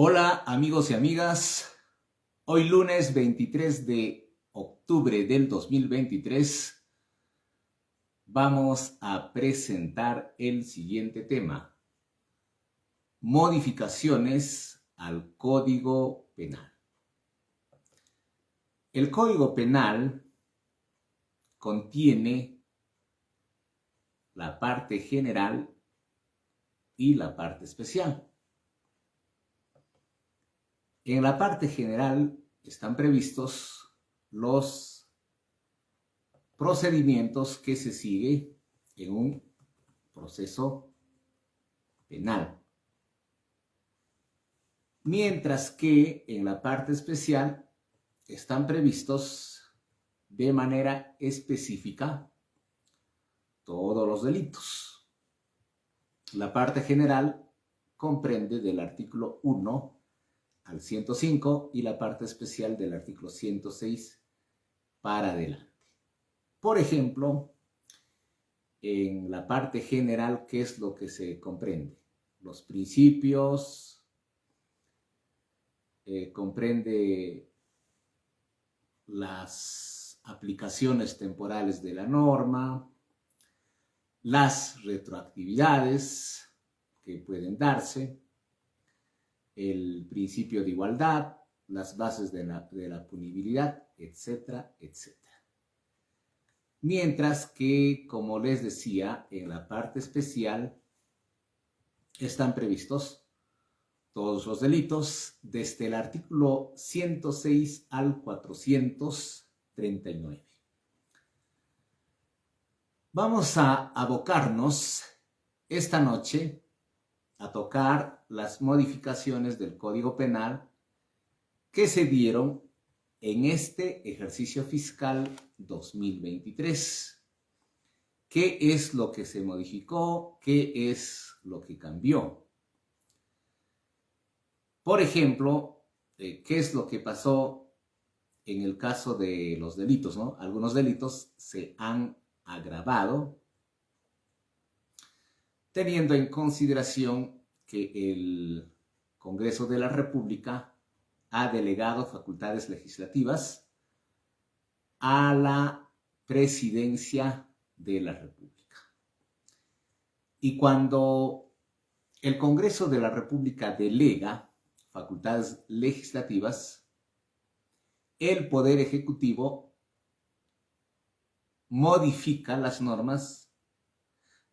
Hola amigos y amigas, hoy lunes 23 de octubre del 2023 vamos a presentar el siguiente tema: modificaciones al Código Penal. El Código Penal contiene la parte general y la parte especial. En la parte general están previstos los procedimientos que se sigue en un proceso penal. Mientras que en la parte especial están previstos de manera específica todos los delitos. La parte general comprende del artículo 1 al 105 y la parte especial del artículo 106 para adelante. Por ejemplo, en la parte general, ¿qué es lo que se comprende? Los principios, comprende las aplicaciones temporales de la norma, las retroactividades que pueden darse, el principio de igualdad, las bases de la punibilidad, etcétera, etcétera. Mientras que, como les decía, en la parte especial están previstos todos los delitos desde el artículo 106 al 439. Vamos a abocarnos esta noche a tocar las modificaciones del Código Penal que se dieron en este ejercicio fiscal 2023. ¿Qué es lo que se modificó? ¿Qué es lo que cambió? Por ejemplo, ¿qué es lo que pasó en el caso de los delitos, ¿no? Algunos delitos se han agravado teniendo en consideración que el Congreso de la República ha delegado facultades legislativas a la Presidencia de la República. Y cuando el Congreso de la República delega facultades legislativas, el Poder Ejecutivo modifica las normas,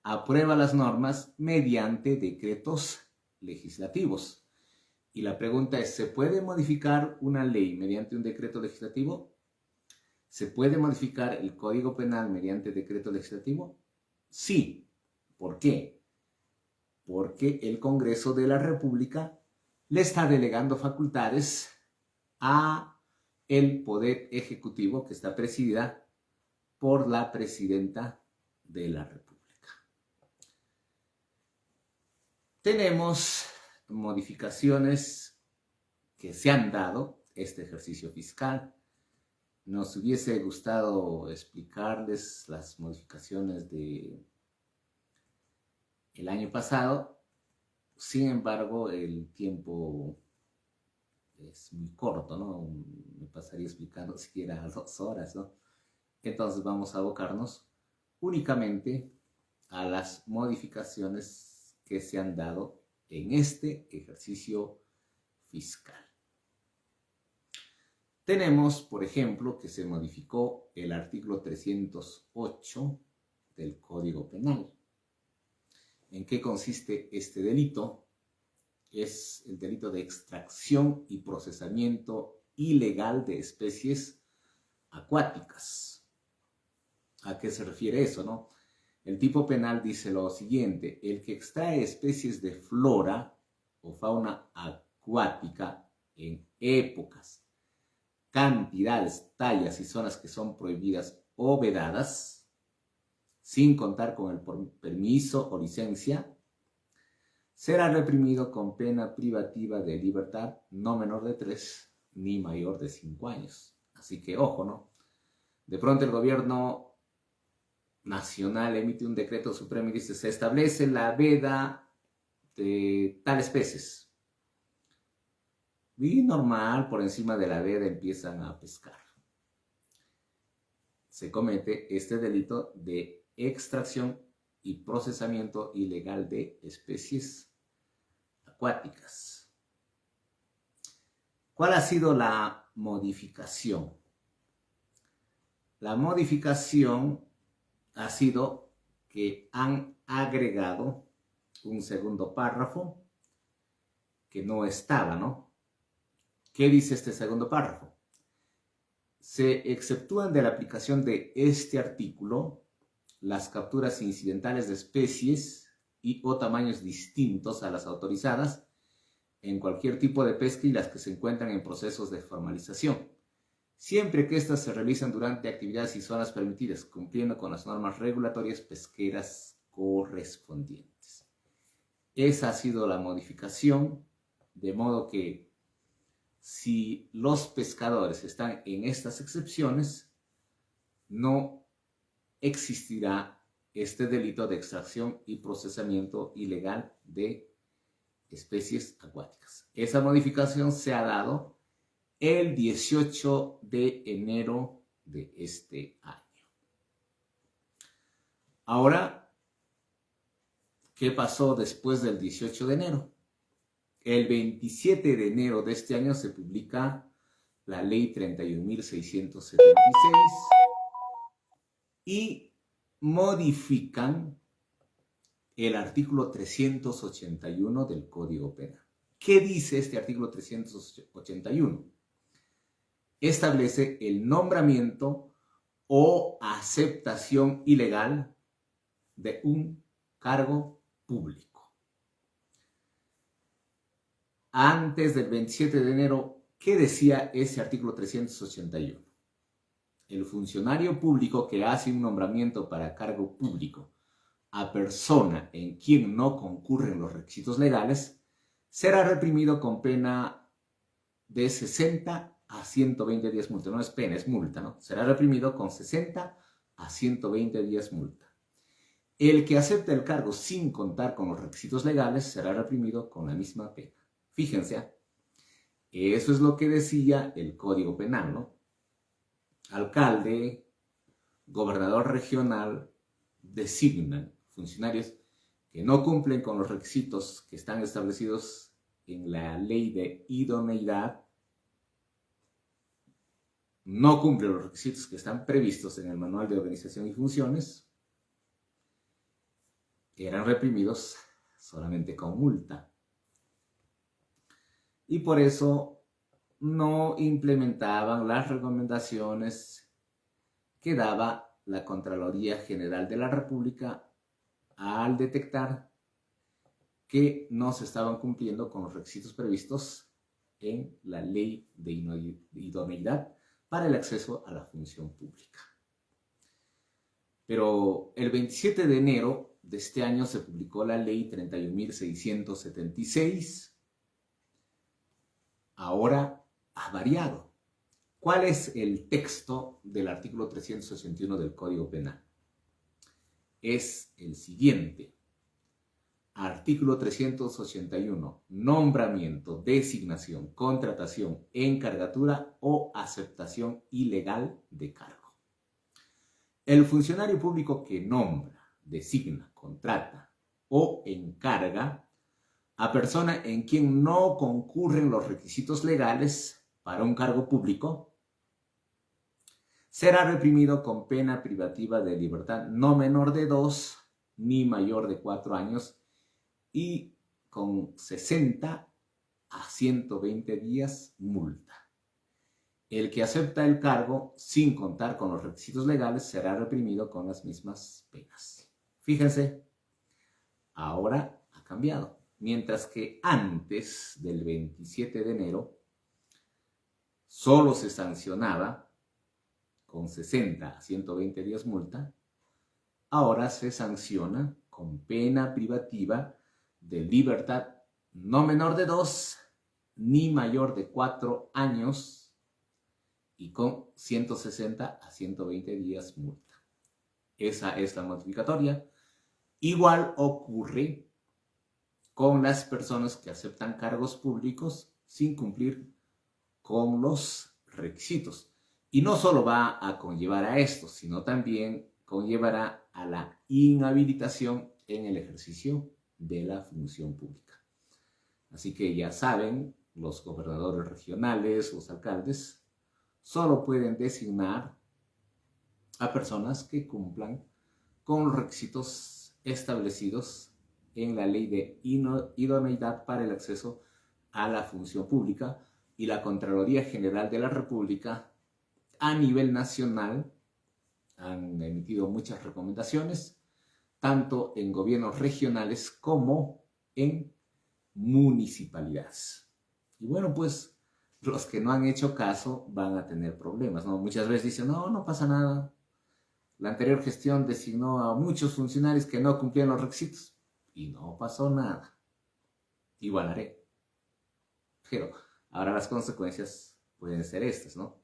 aprueba las normas mediante decretos legislativos. Y la pregunta es, ¿se puede modificar una ley mediante un decreto legislativo? ¿Se puede modificar el Código Penal mediante decreto legislativo? Sí. ¿Por qué? Porque el Congreso de la República le está delegando facultades a el Poder Ejecutivo, que está presidida por la Presidenta de la República. Tenemos modificaciones que se han dado este ejercicio fiscal. Nos hubiese gustado explicarles las modificaciones del año pasado. Sin embargo, el tiempo es muy corto, ¿no? Me pasaría explicando siquiera 2 horas, ¿no? Entonces vamos a abocarnos únicamente a las modificaciones que se han dado en este ejercicio fiscal. Tenemos, por ejemplo, que se modificó el artículo 308 del Código Penal. ¿En qué consiste este delito? Es el delito de extracción y procesamiento ilegal de especies acuáticas. ¿A qué se refiere eso, no? El tipo penal dice lo siguiente: el que extrae especies de flora o fauna acuática en épocas, cantidades, tallas y zonas que son prohibidas o vedadas, sin contar con el permiso o licencia, será reprimido con pena privativa de libertad no menor de 3 ni mayor de 5 años. Así que ojo, ¿no? De pronto el gobierno nacional emite un decreto supremo y dice: se establece la veda de tales peces. Y normal, por encima de la veda empiezan a pescar. Se comete este delito de extracción y procesamiento ilegal de especies acuáticas. ¿Cuál ha sido la modificación? La modificación ha sido que han agregado un segundo párrafo que no estaba, ¿no? ¿Qué dice este segundo párrafo? Se exceptúan de la aplicación de este artículo las capturas incidentales de especies y o tamaños distintos a las autorizadas en cualquier tipo de pesca y las que se encuentran en procesos de formalización, siempre que éstas se realizan durante actividades y zonas permitidas, cumpliendo con las normas regulatorias pesqueras correspondientes. Esa ha sido la modificación, de modo que si los pescadores están en estas excepciones, no existirá este delito de extracción y procesamiento ilegal de especies acuáticas. Esa modificación se ha dado el 18 de enero de este año. Ahora, ¿qué pasó después del 18 de enero? El 27 de enero de este año se publica la ley 31.676 y modifican el artículo 381 del Código Penal. ¿Qué dice este artículo 381? Establece el nombramiento o aceptación ilegal de un cargo público. Antes del 27 de enero, ¿qué decía ese artículo 381? El funcionario público que hace un nombramiento para cargo público a persona en quien no concurren los requisitos legales será reprimido con pena de 60 a 120 días multa. No es pena, es multa, ¿no? Será reprimido con 60 a 120 días multa. El que acepte el cargo sin contar con los requisitos legales será reprimido con la misma pena. Fíjense, eso es lo que decía el Código Penal, ¿no? Alcalde, gobernador regional designan funcionarios que no cumplen con los requisitos que están establecidos en la ley de idoneidad, no cumplen los requisitos que están previstos en el manual de organización y funciones, eran reprimidos solamente con multa. Y por eso no implementaban las recomendaciones que daba la Contraloría General de la República al detectar que no se estaban cumpliendo con los requisitos previstos en la ley de idoneidad para el acceso a la función pública. Pero el 27 de enero de este año se publicó la ley 31.676. Ahora ha variado. ¿Cuál es el texto del artículo 381 del Código Penal? Es el siguiente. Artículo 381. Nombramiento, designación, contratación, encargatura o aceptación ilegal de cargo. El funcionario público que nombra, designa, contrata o encarga a persona en quien no concurren los requisitos legales para un cargo público, será reprimido con pena privativa de libertad no menor de 2 ni mayor de 4 años y con 60 a 120 días multa. El que acepta el cargo sin contar con los requisitos legales será reprimido con las mismas penas. Fíjense, ahora ha cambiado. Mientras que antes del 27 de enero solo se sancionaba con 60 a 120 días multa, ahora se sanciona con pena privativa de libertad no menor de 2 ni mayor de 4 años y con 160 a 120 días multa. Esa es la modificatoria. Igual ocurre con las personas que aceptan cargos públicos sin cumplir con los requisitos. Y no solo va a conllevar a esto, sino también conllevará a la inhabilitación en el ejercicio de la función pública. Así que ya saben, los gobernadores regionales, los alcaldes, solo pueden designar a personas que cumplan con los requisitos establecidos en la ley de idoneidad para el acceso a la función pública, y la Contraloría General de la República a nivel nacional han emitido muchas recomendaciones, tanto en gobiernos regionales como en municipalidades. Y bueno, pues los que no han hecho caso van a tener problemas, ¿no? Muchas veces dicen, no pasa nada. La anterior gestión designó a muchos funcionarios que no cumplían los requisitos y no pasó nada. Igual haré. Pero ahora las consecuencias pueden ser estas, ¿no?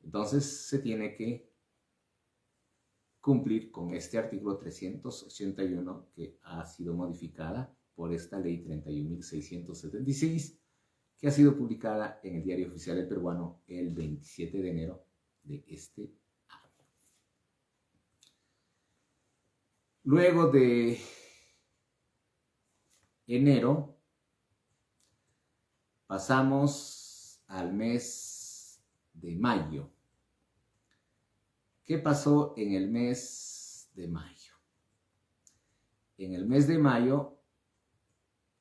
Entonces se tiene que cumplir con este artículo 381 que ha sido modificada por esta ley 31.676, que ha sido publicada en el Diario Oficial del Peruano el 27 de enero de este año. Luego de enero pasamos al mes de mayo. ¿Qué pasó en el mes de mayo? En el mes de mayo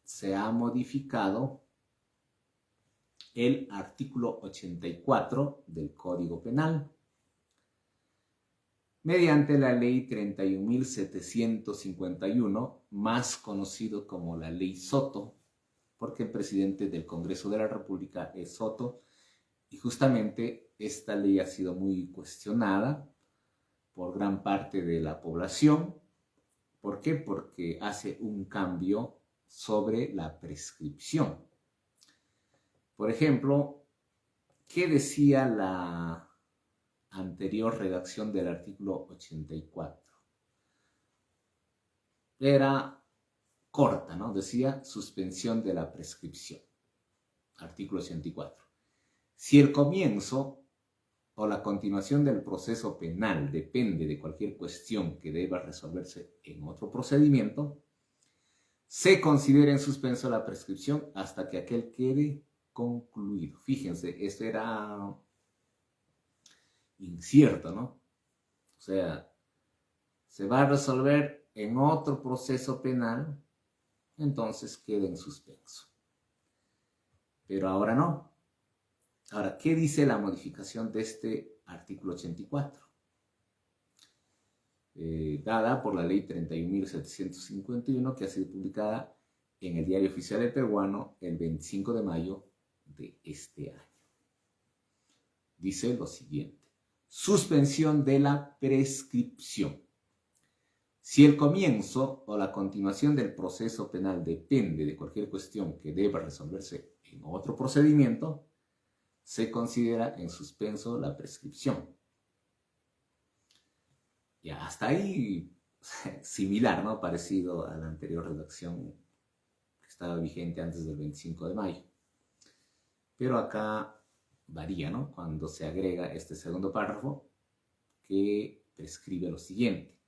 se ha modificado el artículo 84 del Código Penal mediante la ley 31.751, más conocido como la ley Soto, porque el presidente del Congreso de la República es Soto, y justamente esta ley ha sido muy cuestionada por gran parte de la población. ¿Por qué? Porque hace un cambio sobre la prescripción. Por ejemplo, ¿qué decía la anterior redacción del artículo 84? Era corta, ¿no? Decía suspensión de la prescripción. Artículo 84. Si el comienzo o la continuación del proceso penal depende de cualquier cuestión que deba resolverse en otro procedimiento, se considera en suspenso la prescripción hasta que aquel quede concluido. Fíjense, esto era incierto, ¿no? O sea, se va a resolver en otro proceso penal, entonces queda en suspenso. Pero ahora no. Ahora, ¿qué dice la modificación de este artículo 84? Dada por la ley 31.751, que ha sido publicada en el Diario Oficial del Peruano el 25 de mayo de este año. Dice lo siguiente: suspensión de la prescripción. Si el comienzo o la continuación del proceso penal depende de cualquier cuestión que deba resolverse en otro procedimiento, se considera en suspenso la prescripción. Ya hasta ahí similar, ¿no? Parecido a la anterior redacción que estaba vigente antes del 25 de mayo. Pero acá varía, ¿no? Cuando se agrega este segundo párrafo que prescribe lo siguiente: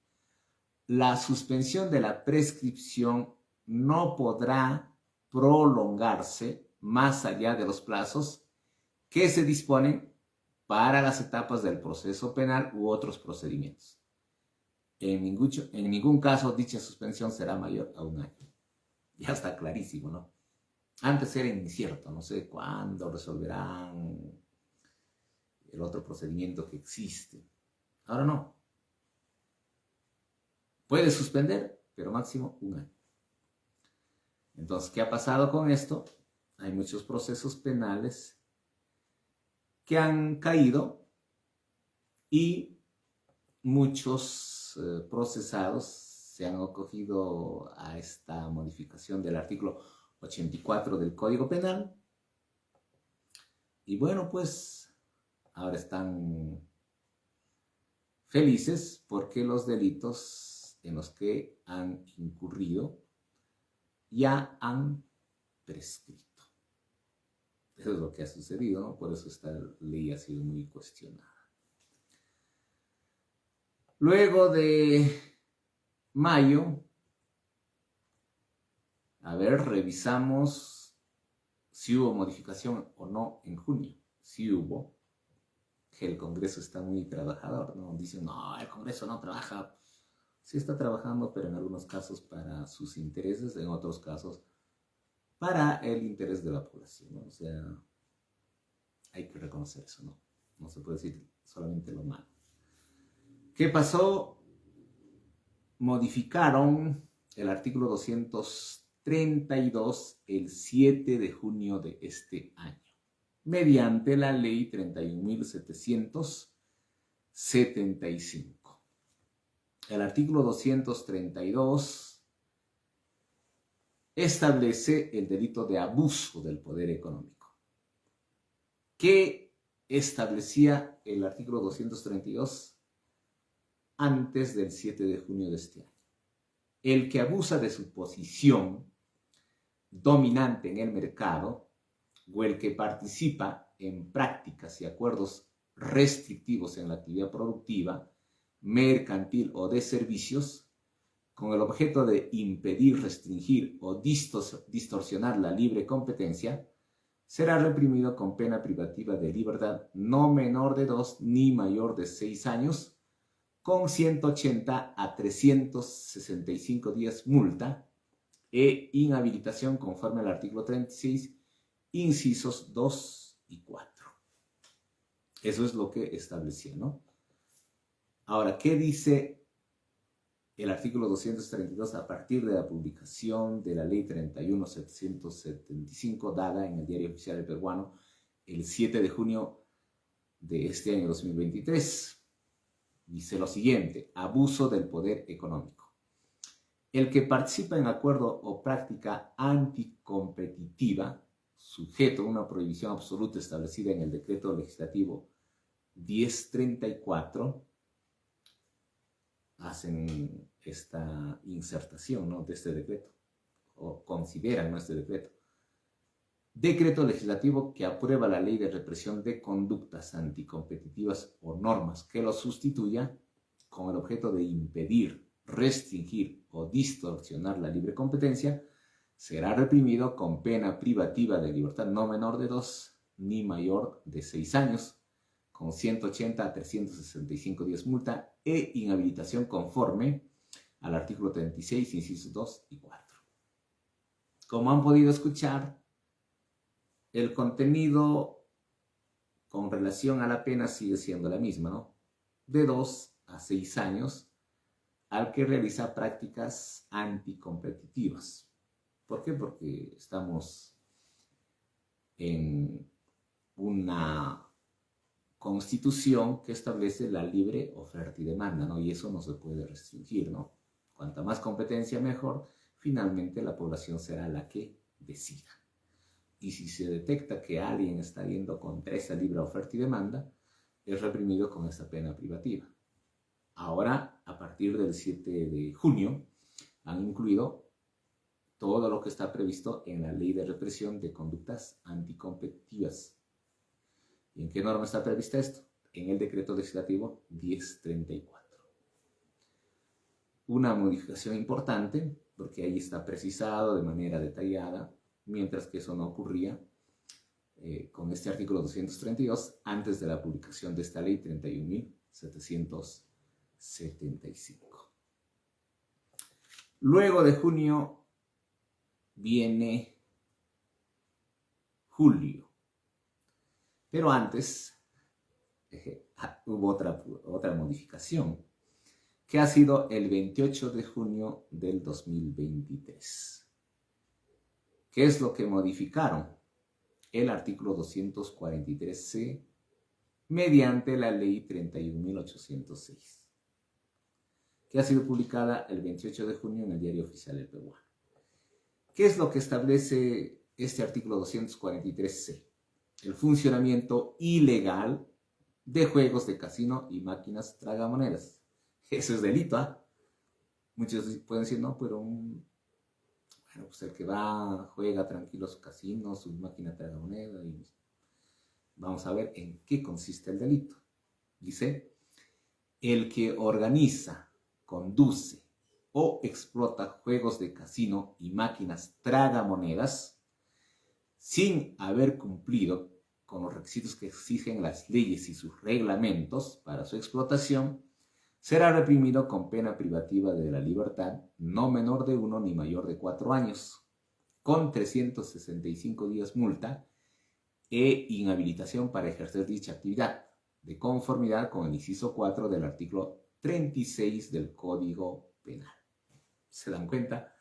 la suspensión de la prescripción no podrá prolongarse más allá de los plazos que se disponen para las etapas del proceso penal u otros procedimientos. En ningún caso dicha suspensión será mayor a 1 año. Ya está clarísimo, ¿no? Antes era incierto, no sé cuándo resolverán el otro procedimiento que existe. Ahora no. Puede suspender, pero máximo 1 año. Entonces, ¿qué ha pasado con esto? Hay muchos procesos penales que han caído y muchos procesados se han acogido a esta modificación del artículo 84 del Código Penal. Y bueno, pues ahora están felices porque los delitos en los que han incurrido ya han prescrito. Eso es lo que ha sucedido, ¿no? Por eso esta ley ha sido muy cuestionada. Luego de mayo, a ver, revisamos si hubo modificación o no en junio. Sí hubo, que el Congreso está muy trabajador, ¿no? Dicen, no, el Congreso no trabaja. Sí está trabajando, pero en algunos casos para sus intereses, en otros casos para el interés de la población, ¿no? O sea, hay que reconocer eso, ¿no? No se puede decir solamente lo malo. ¿Qué pasó? Modificaron el artículo 232 el 7 de junio de este año, mediante la ley 31.775. El artículo 232 establece el delito de abuso del poder económico. ¿Qué establecía el artículo 232 antes del 7 de junio de este año? El que abusa de su posición dominante en el mercado o el que participa en prácticas y acuerdos restrictivos en la actividad productiva, mercantil o de servicios, con el objeto de impedir, restringir o distorsionar la libre competencia, será reprimido con pena privativa de libertad no menor de 2 ni mayor de 6 años, con 180 a 365 días multa e inhabilitación conforme al artículo 36, incisos 2 y 4. Eso es lo que establecía, ¿no? Ahora, ¿qué dice el artículo 232 a partir de la publicación de la ley 31.775 dada en el Diario Oficial del Peruano el 7 de junio de este año 2023? Dice lo siguiente: abuso del poder económico. El que participa en acuerdo o práctica anticompetitiva, sujeto a una prohibición absoluta establecida en el decreto legislativo 1034, hacen esta insertación, ¿no?, de este decreto, o consideran, ¿no?, este decreto. Decreto legislativo que aprueba la ley de represión de conductas anticompetitivas o normas que lo sustituya con el objeto de impedir, restringir o distorsionar la libre competencia, será reprimido con pena privativa de libertad no menor de 2 ni mayor de 6 años, con 180 a 365 días multa e inhabilitación conforme al artículo 36, incisos 2 y 4. Como han podido escuchar, el contenido con relación a la pena sigue siendo la misma, ¿no? De 2 a 6 años al que realiza prácticas anticompetitivas. ¿Por qué? Porque estamos en una constitución que establece la libre oferta y demanda, ¿no? Y eso no se puede restringir, ¿no? Cuanta más competencia, mejor. Finalmente, la población será la que decida. Y si se detecta que alguien está yendo contra esa libre oferta y demanda, es reprimido con esta pena privativa. Ahora, a partir del 7 de junio, han incluido todo lo que está previsto en la Ley de Represión de Conductas Anticompetitivas. ¿Y en qué norma está prevista esto? En el Decreto Legislativo 1034. Una modificación importante, porque ahí está precisado de manera detallada, mientras que eso no ocurría con este artículo 232 antes de la publicación de esta ley 31.775. Luego de junio viene julio, pero antes hubo otra modificación, que ha sido el 28 de junio del 2023. ¿Qué es lo que modificaron? El artículo 243C mediante la ley 31.806, que ha sido publicada el 28 de junio en el Diario Oficial del Peruano. ¿Qué es lo que establece este artículo 243C? El funcionamiento ilegal de juegos de casino y máquinas tragamonedas. Eso es delito, ¿ah? Muchos pueden decir, no, pero Pues el que va, juega tranquilo a su casino, su máquina tragamoneda, y vamos a ver en qué consiste el delito. Dice, el que organiza, conduce o explota juegos de casino y máquinas tragamonedas sin haber cumplido con los requisitos que exigen las leyes y sus reglamentos para su explotación, será reprimido con pena privativa de la libertad no menor de 1 ni mayor de 4 años, con 365 días multa e inhabilitación para ejercer dicha actividad, de conformidad con el inciso 4 del artículo 36 del Código Penal. ¿Se dan cuenta?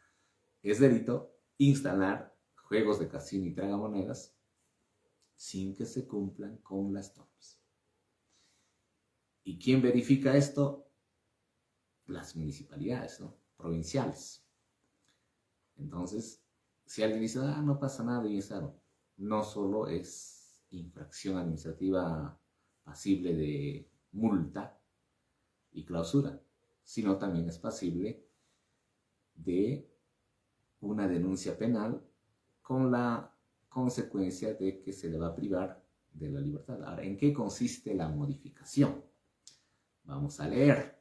Es delito instalar juegos de casino y tragamonedas sin que se cumplan con las normas. ¿Y quién verifica esto? Las municipalidades, ¿no? Provinciales. Entonces, si alguien dice, no pasa nada, y eso no solo es infracción administrativa pasible de multa y clausura, sino también es pasible de una denuncia penal con la consecuencia de que se le va a privar de la libertad. Ahora, ¿en qué consiste la modificación? Vamos a leer.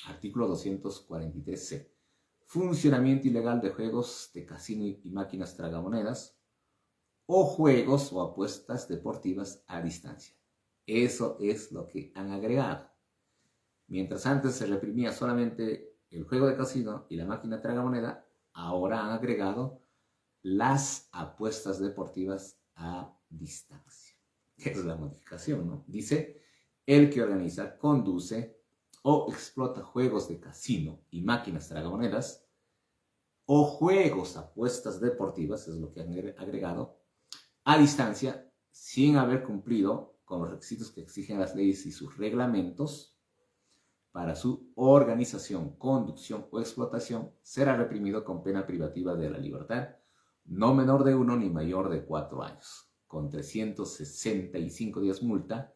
Artículo 243c. Funcionamiento ilegal de juegos de casino y máquinas tragamonedas o juegos o apuestas deportivas a distancia. Eso es lo que han agregado. Mientras antes se reprimía solamente el juego de casino y la máquina tragamoneda, ahora han agregado las apuestas deportivas a distancia. Esa es la modificación, ¿no? Dice, el que organiza, conduce o explota juegos de casino y máquinas tragamonedas o juegos, apuestas deportivas, es lo que han agregado, a distancia, sin haber cumplido con los requisitos que exigen las leyes y sus reglamentos para su organización, conducción o explotación, será reprimido con pena privativa de la libertad, no menor de 1 ni mayor de 4 años, con 365 días multa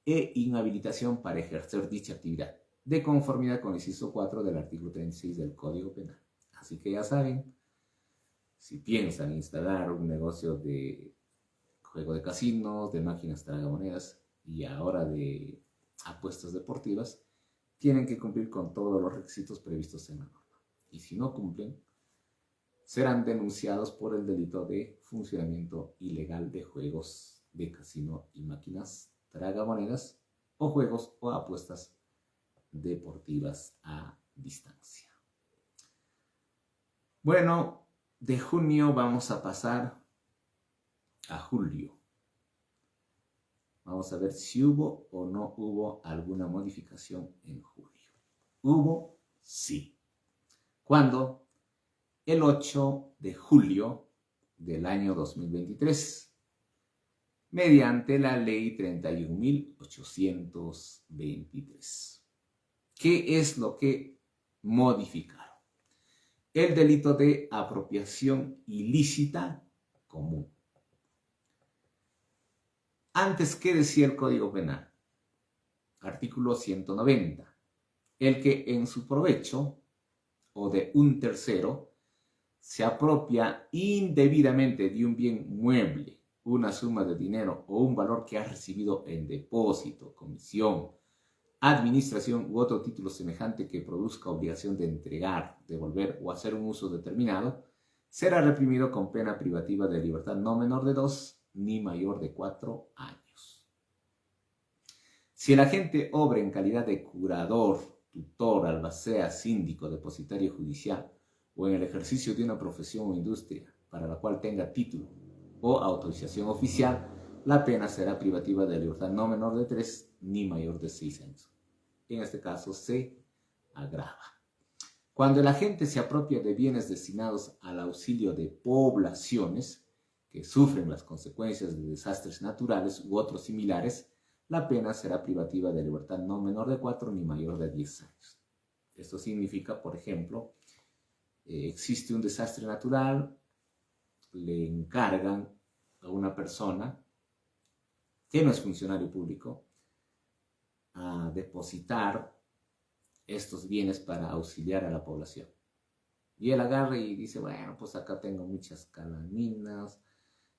e inhabilitación para ejercer dicha actividad, de conformidad con el inciso 4 del artículo 36 del Código Penal. Así que ya saben, si piensan instalar un negocio de juego de casinos, de máquinas tragamonedas y ahora de apuestas deportivas, tienen que cumplir con todos los requisitos previstos en la norma. Y si no cumplen, serán denunciados por el delito de funcionamiento ilegal de juegos de casino y máquinas tragamonedas o juegos o apuestas deportivas a distancia. Bueno, de junio vamos a pasar a julio. Vamos a ver si hubo o no hubo alguna modificación en julio. ¿Hubo? Sí. ¿Cuándo? El 8 de julio del año 2023, mediante la ley 31.823. ¿Qué es lo que modificaron? El delito de apropiación ilícita común. Antes, ¿qué decía el Código Penal? Artículo 190. El que en su provecho o de un tercero se apropia indebidamente de un bien mueble, una suma de dinero o un valor que ha recibido en depósito, comisión, administración u otro título semejante que produzca obligación de entregar, devolver o hacer un uso determinado, será reprimido con pena privativa de libertad no menor de 2 ni mayor de 4 años. Si el agente obra en calidad de curador, tutor, albacea, síndico, depositario judicial o en el ejercicio de una profesión o industria para la cual tenga título o autorización oficial, la pena será privativa de libertad no menor de 3 ni mayor de 6 años. En este caso se agrava. Cuando el agente se apropia de bienes destinados al auxilio de poblaciones que sufren las consecuencias de desastres naturales u otros similares, la pena será privativa de libertad no menor de 4 ni mayor de 10 años. Esto significa, por ejemplo, existe un desastre natural, le encargan a una persona que no es funcionario público a depositar estos bienes para auxiliar a la población. Y él agarra y dice, bueno, pues acá tengo muchas calaminas,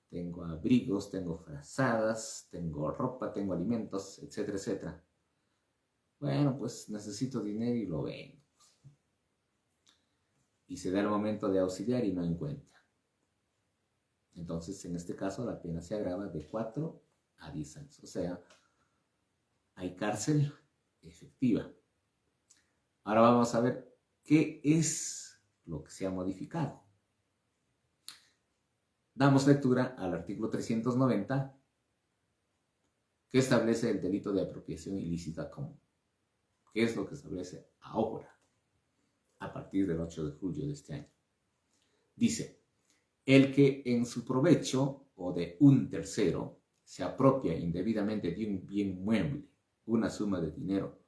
tengo abrigos, tengo frazadas, tengo ropa, tengo alimentos, etcétera, etcétera. Bueno, pues necesito dinero y lo vendo. Y se da el momento de auxiliar y no encuentra. Entonces, en este caso, la pena se agrava de 4 a 10 años. O sea, hay cárcel efectiva. Ahora vamos a ver qué es lo que se ha modificado. Damos lectura al artículo 390, que establece el delito de apropiación ilícita común. ¿Qué es lo que establece ahora, a partir del 8 de julio de este año? Dice, el que en su provecho o de un tercero se apropia indebidamente de un bien mueble, una suma de dinero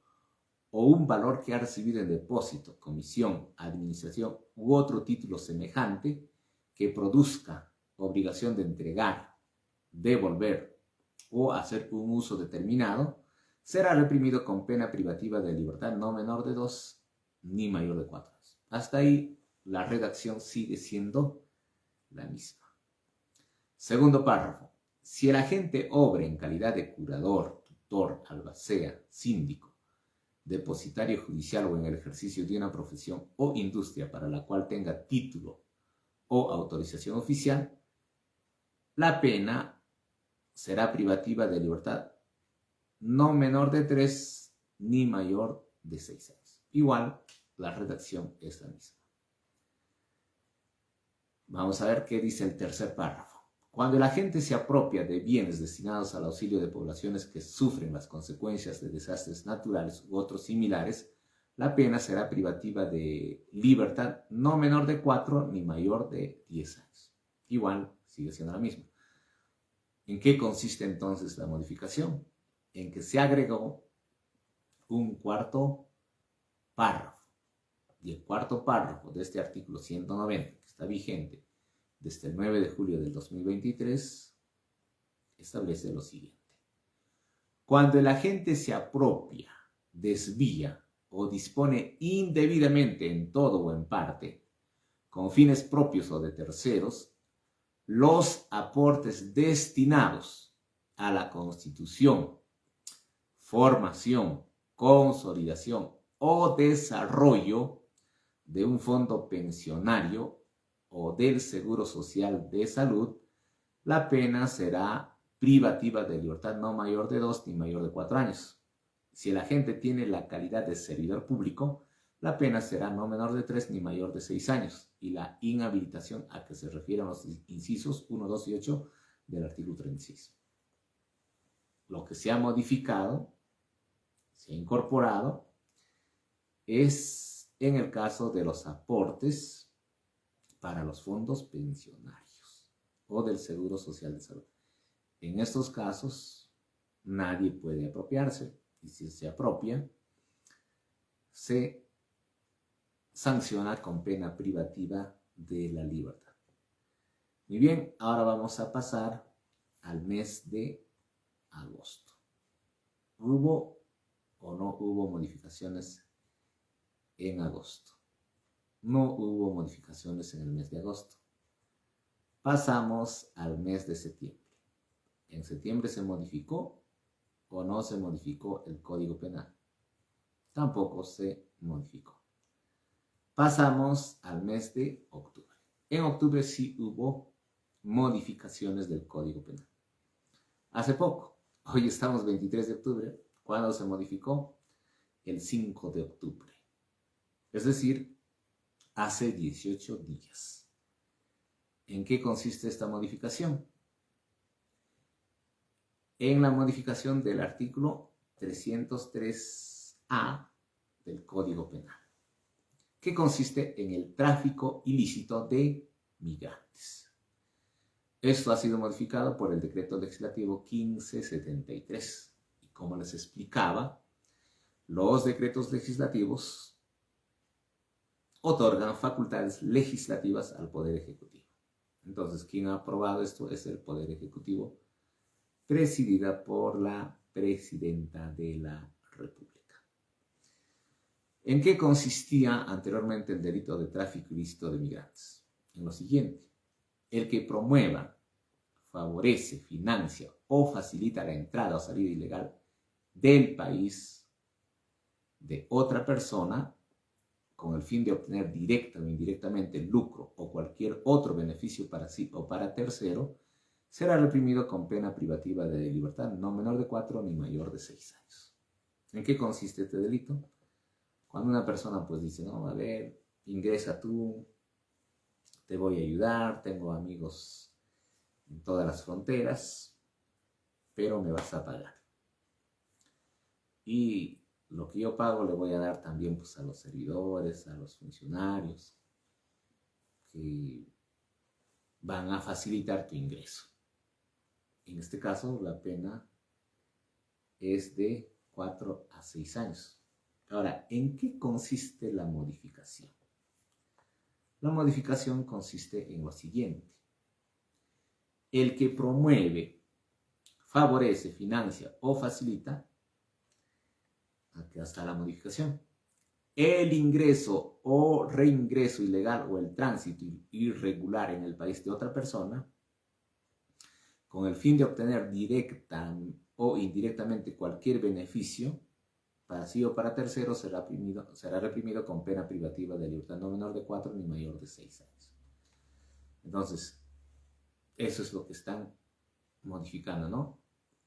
o un valor que ha recibido en depósito, comisión, administración u otro título semejante que produzca obligación de entregar, devolver o hacer un uso determinado, será reprimido con pena privativa de libertad no menor de 2 ni mayor de 4 años. Hasta ahí la redacción sigue siendo la misma. Segundo párrafo. Si el agente obre en calidad de curador, tutor, albacea, síndico, depositario judicial o en el ejercicio de una profesión o industria para la cual tenga título o autorización oficial, la pena será privativa de libertad no menor de 3 ni mayor de 6 años. Igual, la redacción es la misma. Vamos a ver qué dice el tercer párrafo. Cuando el agente se apropia de bienes destinados al auxilio de poblaciones que sufren las consecuencias de desastres naturales u otros similares, la pena será privativa de libertad no menor de 4 ni mayor de 10 años. Igual, sigue siendo la misma. ¿En qué consiste entonces la modificación? En que se agregó un cuarto párrafo. Y el cuarto párrafo de este artículo 190, que está vigente desde el 9 de julio del 2023, establece lo siguiente. Cuando el agente se apropia, desvía o dispone indebidamente en todo o en parte, con fines propios o de terceros, los aportes destinados a la constitución, formación, consolidación o desarrollo de un fondo pensionario o del Seguro Social de Salud, la pena será privativa de libertad no mayor de 2 ni mayor de 4 años. Si el agente tiene la calidad de servidor público, la pena será no menor de 3 ni mayor de 6 años, y la inhabilitación a que se refieren los incisos 1, 2 y 8 del artículo 36. Lo que se ha modificado, se ha incorporado, es en el caso de los aportes para los fondos pensionarios o del Seguro Social de Salud. En estos casos, nadie puede apropiarse, y si se apropia, se sanciona con pena privativa de la libertad. Muy bien, ahora vamos a pasar al mes de agosto. ¿Hubo o no hubo modificaciones en agosto? No hubo modificaciones en el mes de agosto. Pasamos al mes de septiembre. ¿En septiembre se modificó o no se modificó el Código Penal? Tampoco se modificó. Pasamos al mes de octubre. En octubre sí hubo modificaciones del Código Penal. Hace poco, hoy estamos 23 de octubre, ¿cuándo se modificó? El 5 de octubre. Es decir, hace 18 días. ¿En qué consiste esta modificación? En la modificación del artículo 303A del Código Penal, que consiste en el tráfico ilícito de migrantes. Esto ha sido modificado por el Decreto Legislativo 1573. Y como les explicaba, los decretos legislativos otorgan facultades legislativas al Poder Ejecutivo. Entonces, quien ha aprobado esto es el Poder Ejecutivo, presidida por la Presidenta de la República. ¿En qué consistía anteriormente el delito de tráfico ilícito de migrantes? En lo siguiente: el que promueva, favorece, financia o facilita la entrada o salida ilegal del país de otra persona con el fin de obtener directa o indirectamente lucro o cualquier otro beneficio para sí o para tercero, será reprimido con pena privativa de libertad no menor de 4 ni mayor de 6 años. ¿En qué consiste este delito? Cuando una persona pues dice, no, a ver, ingresa tú, te voy a ayudar, tengo amigos en todas las fronteras, pero me vas a pagar. Y lo que yo pago le voy a dar también pues, a los servidores, a los funcionarios, que van a facilitar tu ingreso. En este caso, la pena es de 4 a 6 años. Ahora, ¿en qué consiste la modificación? La modificación consiste en lo siguiente: el que promueve, favorece, financia o facilita, aquí está la modificación, el ingreso o reingreso ilegal o el tránsito irregular en el país de otra persona, con el fin de obtener directa o indirectamente cualquier beneficio, para sí o para terceros, será reprimido con pena privativa de libertad no menor de 4 ni mayor de 6 años. Entonces, eso es lo que están modificando, ¿no?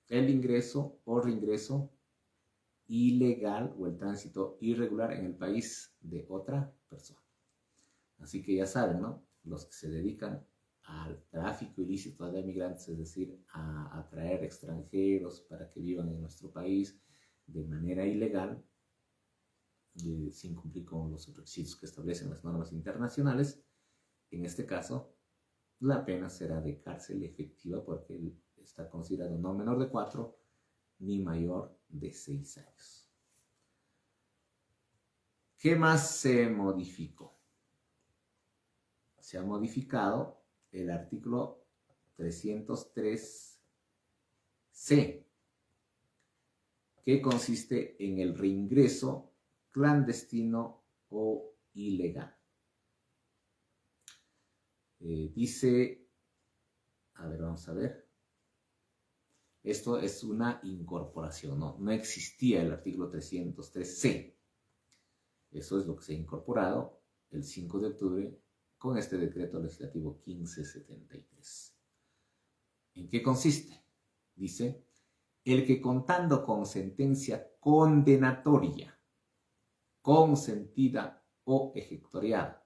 El ingreso o reingreso ilegal o el tránsito irregular en el país de otra persona. Así que ya saben, ¿no? Los que se dedican al tráfico ilícito de migrantes, es decir, a atraer extranjeros para que vivan en nuestro país de manera ilegal, sin cumplir con los requisitos que establecen las normas internacionales, en este caso, la pena será de cárcel efectiva porque está considerado no menor de 4 ni mayor de 6 años. ¿Qué más se modificó? Se ha modificado el artículo 303C, que consiste en el reingreso clandestino o ilegal. Dice, a ver, vamos a ver. Esto es una incorporación, no existía el artículo 303C. Eso es lo que se ha incorporado el 5 de octubre con este decreto legislativo 1573. ¿En qué consiste? Dice, el que contando con sentencia condenatoria, consentida o ejecutoriada,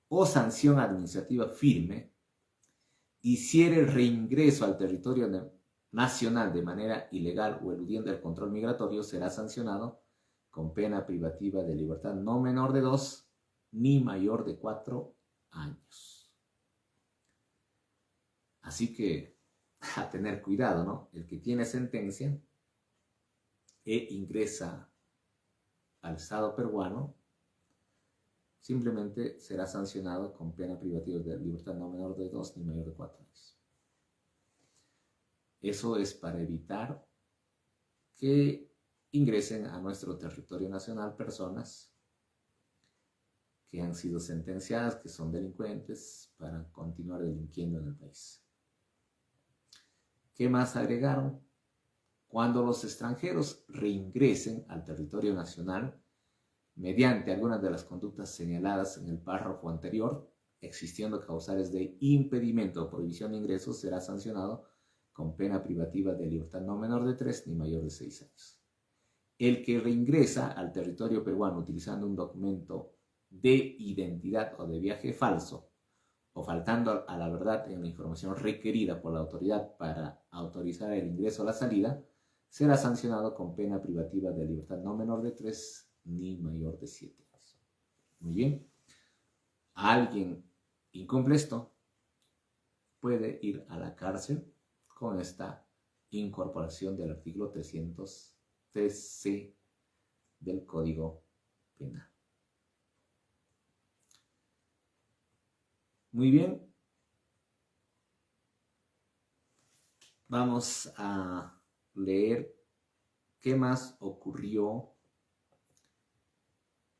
o sanción administrativa firme, hiciere el reingreso al territorio nacional de manera ilegal o eludiendo el control migratorio, será sancionado con pena privativa de libertad no menor de 2 ni mayor de 4 años. Así que a tener cuidado, ¿no? El que tiene sentencia e ingresa al Estado peruano simplemente será sancionado con pena privativa de libertad no menor de 2 ni mayor de 4 años. Eso es para evitar que ingresen a nuestro territorio nacional personas que han sido sentenciadas, que son delincuentes, para continuar delinquiendo en el país. ¿Qué más agregaron? Cuando los extranjeros reingresen al territorio nacional, mediante algunas de las conductas señaladas en el párrafo anterior, existiendo causales de impedimento o prohibición de ingresos, será sancionado con pena privativa de libertad no menor de 3 ni mayor de 6 años. El que reingresa al territorio peruano utilizando un documento de identidad o de viaje falso, o faltando a la verdad en la información requerida por la autoridad para autorizar el ingreso o la salida, será sancionado con pena privativa de libertad no menor de 3 ni mayor de 7 años. Muy bien. Alguien incumple esto, puede ir a la cárcel con esta incorporación del artículo 303C del Código Penal. Muy bien. Vamos a leer qué más ocurrió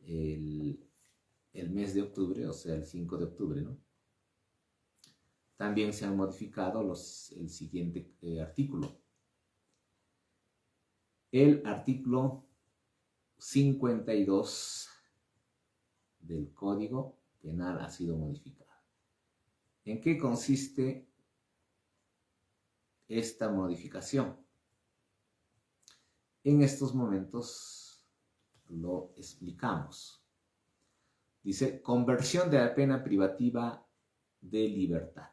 el mes de octubre, o sea, el 5 de octubre, ¿no? También se han modificado el siguiente artículo. El artículo 52 del Código Penal ha sido modificado. ¿En qué consiste esta modificación? En estos momentos lo explicamos. Dice, conversión de la pena privativa de libertad.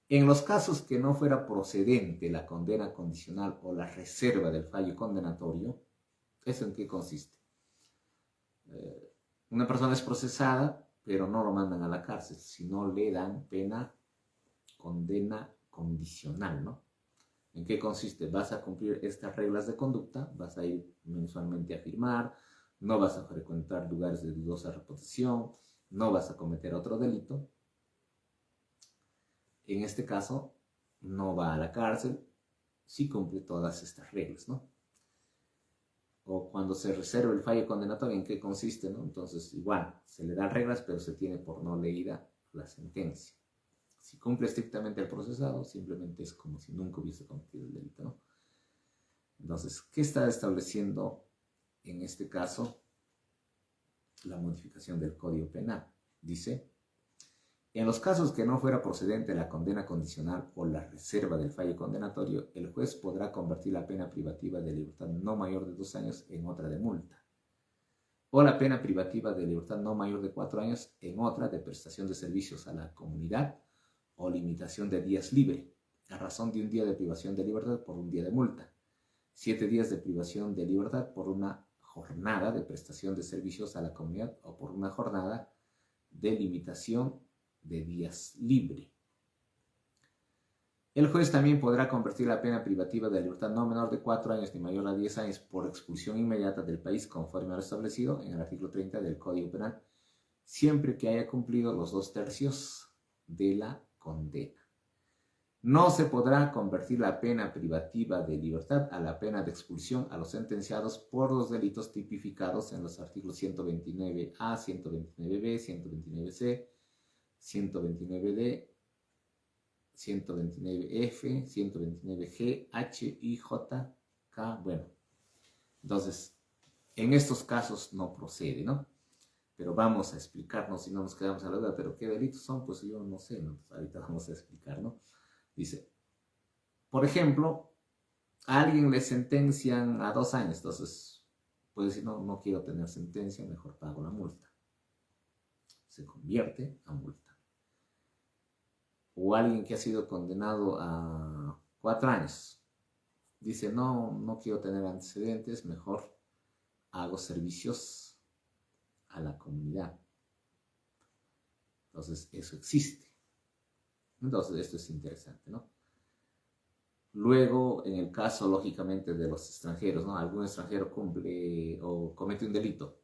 En los casos que no fuera procedente la condena condicional o la reserva del fallo condenatorio, ¿eso en qué consiste? Una persona es procesada, pero no lo mandan a la cárcel, sino le dan condena condicional, ¿no? ¿En qué consiste? Vas a cumplir estas reglas de conducta, vas a ir mensualmente a firmar, no vas a frecuentar lugares de dudosa reputación, no vas a cometer otro delito. En este caso, no va a la cárcel si cumple todas estas reglas, ¿no? O cuando se reserva el fallo condenatorio, ¿en qué consiste, no? Entonces, igual, se le dan reglas, pero se tiene por no leída la sentencia. Si cumple estrictamente el procesado, simplemente es como si nunca hubiese cometido el delito, ¿no? Entonces, ¿qué está estableciendo en este caso la modificación del Código Penal? Dice, en los casos que no fuera procedente la condena condicional o la reserva del fallo condenatorio, el juez podrá convertir la pena privativa de libertad no mayor de 2 años en otra de multa, o la pena privativa de libertad no mayor de 4 años en otra de prestación de servicios a la comunidad o limitación de días libre, a razón de un día de privación de libertad por un día de multa, 7 días de privación de libertad por una jornada de prestación de servicios a la comunidad o por una jornada de limitación de días libre. El juez también podrá convertir la pena privativa de libertad no menor de 4 años ni mayor a 10 años por expulsión inmediata del país conforme a lo establecido en el artículo 30 del Código Penal, siempre que haya cumplido los 2/3 de la condena. No se podrá convertir la pena privativa de libertad a la pena de expulsión a los sentenciados por los delitos tipificados en los artículos 129A, 129B, 129C, 129D, 129F, 129G, H, I, J, K, bueno. Entonces, en estos casos no procede, ¿no? Pero vamos a explicarnos, si no nos quedamos a la duda, ¿pero qué delitos son? Pues yo no sé, ¿no? Ahorita vamos a explicar, ¿no? Dice, por ejemplo, a alguien le sentencian a 2 años, entonces puede decir, no quiero tener sentencia, mejor pago la multa. Se convierte a multa. O alguien que ha sido condenado a 4 años, dice, no quiero tener antecedentes, mejor hago servicios a la comunidad. Entonces, eso existe. Entonces, esto es interesante, ¿no? Luego, en el caso, lógicamente, de los extranjeros, ¿no? Algún extranjero cumple o comete un delito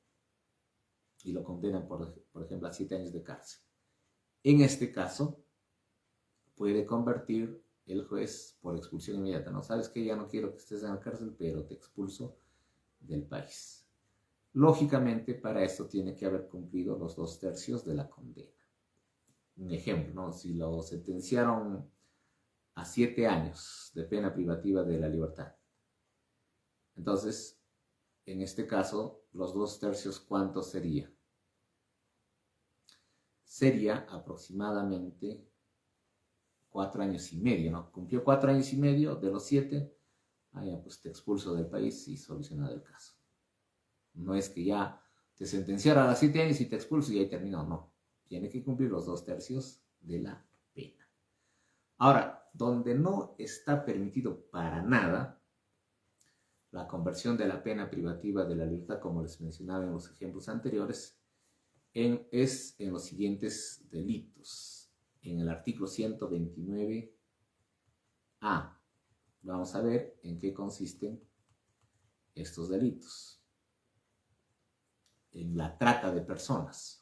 y lo condenan, por ejemplo, a 7 años de cárcel. En este caso, puede convertir el juez por expulsión inmediata, ¿no? Sabes que ya no quiero que estés en la cárcel, pero te expulso del país. Lógicamente, para esto tiene que haber cumplido los 2/3 de la condena. Un ejemplo, ¿no? Si lo sentenciaron a 7 años de pena privativa de la libertad, entonces, en este caso, los 2/3, ¿cuánto sería? Sería aproximadamente 4 años y medio, ¿no? Cumplió 4 años y medio de los 7, pues te expulso del país y solucionado el caso. No es que ya te sentenciaron a 7 años y te expulso y ahí terminó, no. Tiene que cumplir los 2/3 de la pena. Ahora, donde no está permitido para nada la conversión de la pena privativa de la libertad, como les mencionaba en los ejemplos anteriores, es en los siguientes delitos. En el artículo 129A. Vamos a ver en qué consisten estos delitos. En la trata de personas.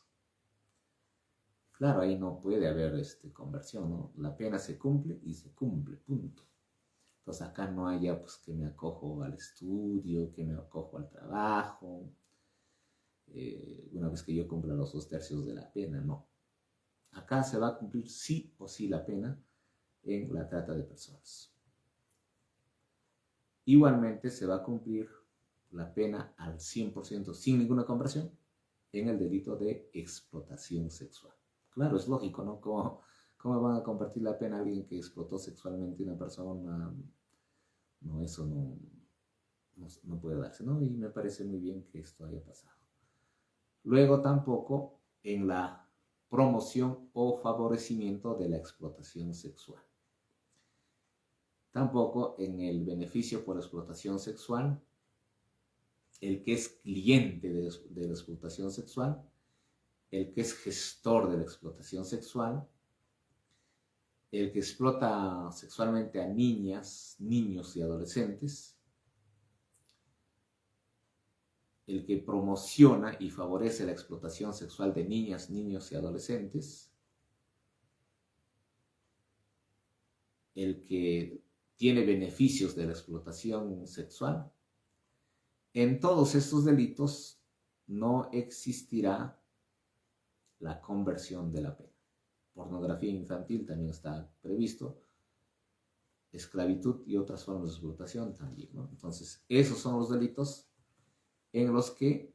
Claro, ahí no puede haber conversión, ¿no? La pena se cumple y se cumple, punto. Entonces acá no hay ya pues que me acojo al estudio, que me acojo al trabajo. una vez que yo cumpla los 2/3 de la pena, no. Acá se va a cumplir sí o sí la pena en la trata de personas. Igualmente se va a cumplir la pena al 100% sin ninguna conversión en el delito de explotación sexual. Claro, es lógico, ¿no? ¿Cómo van a compartir la pena a alguien que explotó sexualmente a una persona? No, eso no puede darse, ¿no? Y me parece muy bien que esto haya pasado. Luego tampoco en la promoción o favorecimiento de la explotación sexual. Tampoco en el beneficio por explotación sexual, el que es cliente de la explotación sexual, el que es gestor de la explotación sexual, el que explota sexualmente a niñas, niños y adolescentes, el que promociona y favorece la explotación sexual de niñas, niños y adolescentes, el que tiene beneficios de la explotación sexual. En todos estos delitos no existirá la conversión de la pena. Pornografía infantil también está previsto, esclavitud y otras formas de explotación también, ¿no? Entonces, esos son los delitos en los que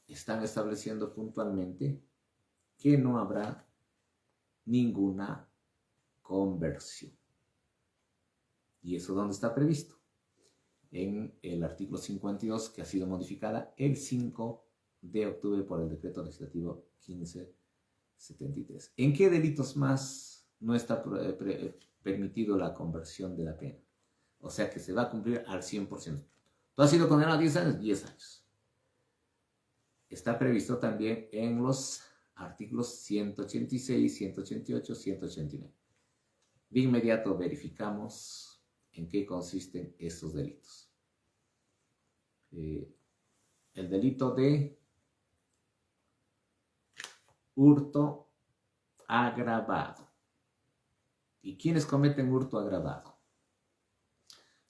están estableciendo puntualmente que no habrá ninguna conversión. ¿Y eso dónde está previsto? En el artículo 52, que ha sido modificada el 5 de octubre por el decreto legislativo 1573. ¿En qué delitos más no está permitido la conversión de la pena? O sea que se va a cumplir al 100%. Tú has sido condenado a 10 años, 10 años. Está previsto también en los artículos 186, 188, 189. De inmediato verificamos en qué consisten estos delitos. El delito de hurto agravado. ¿Y quiénes cometen hurto agravado?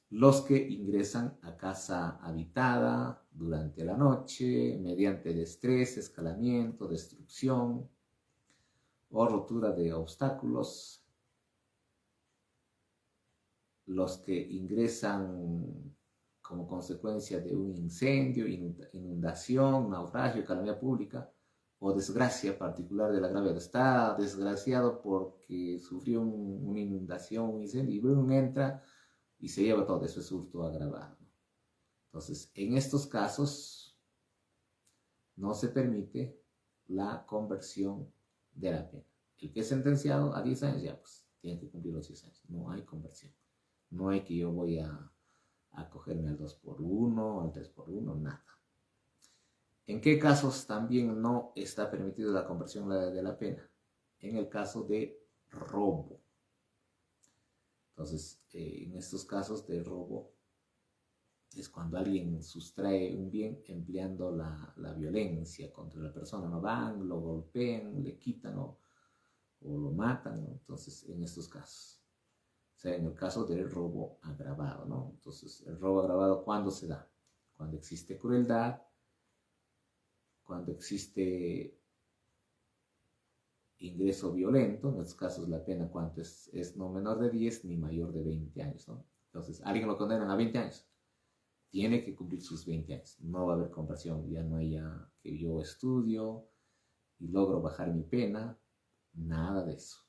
Los que ingresan a casa habitada durante la noche mediante destreza, escalamiento, destrucción o rotura de obstáculos. Los que ingresan como consecuencia de un incendio, inundación, naufragio, calamidad pública o desgracia particular de la gravedad. Está desgraciado porque sufrió una inundación, un incendio, y luego entra y se lleva todo. Eso es hurto agravado. Entonces, en estos casos no se permite la conversión de la pena. El que es sentenciado a 10 años, ya pues tiene que cumplir los 10 años. No hay conversión. No hay que yo voy a cogerme al 2x1, al 3x1, nada. ¿En qué casos también no está permitida la conversión de la pena? En el caso de robo. Entonces, en estos casos de robo es cuando alguien sustrae un bien empleando la violencia contra la persona. No van, lo golpean, le quitan o lo matan, ¿no? Entonces, en estos casos. O sea, en el caso del robo agravado, ¿no? Entonces, el robo agravado, ¿cuándo se da? Cuando existe crueldad, cuando existe ingreso violento. En estos casos la pena, ¿cuánto es? Es no menor de 10 ni mayor de 20 años, ¿no? Entonces, alguien lo condenan a 20 años. Tiene que cumplir sus 20 años. No va a haber conversión. Ya no hay que yo estudio y logro bajar mi pena. Nada de eso.